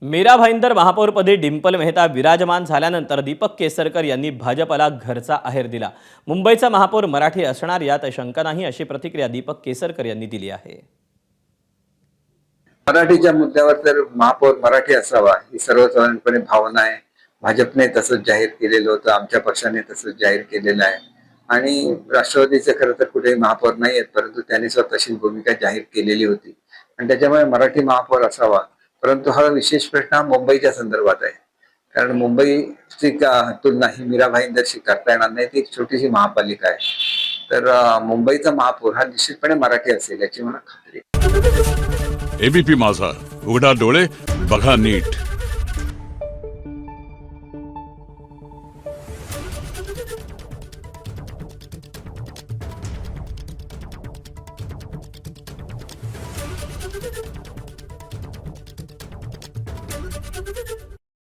मीरा भाईंदर महापौरपदी डिंपल मेहता विराजमान झाल्यानंतर दीपक केसरकर यांनी भाजपला घरचा आहेर दिला। मुंबईचा महापौर मराठी असणार यात शंका नाही, अशी प्रतिक्रिया दीपक केसरकर यांनी दिली आहे। मराठीच्या मुद्द्यावर तर महापौर मराठी असावा ही सर्वसाधारणपणे भावना आहे। भाजपने तसंच जाहीर केलेलं होतं, आमच्या पक्षाने तसंच जाहीर केलेलं आहे आणि राष्ट्रवादीचे खरं तर कुठेही महापौर नाही आहेत, परंतु त्यांनी स्वतःची भूमिका जाहीर केलेली होती आणि त्याच्यामुळे मराठी महापौर असावा। परंतु हा विशेष प्रश्न हा मुंबईच्या संदर्भात आहे, कारण मुंबईची तुलना ही मीरा भाईंदरशी करता येणार नाही। ती एक छोटीशी महापालिका आहे, तर मुंबईचा महापौर हा निश्चितपणे मराठी असेल याची मला खात्री आहे। एबीपी माझा, उघडा डोळे बघा नीट।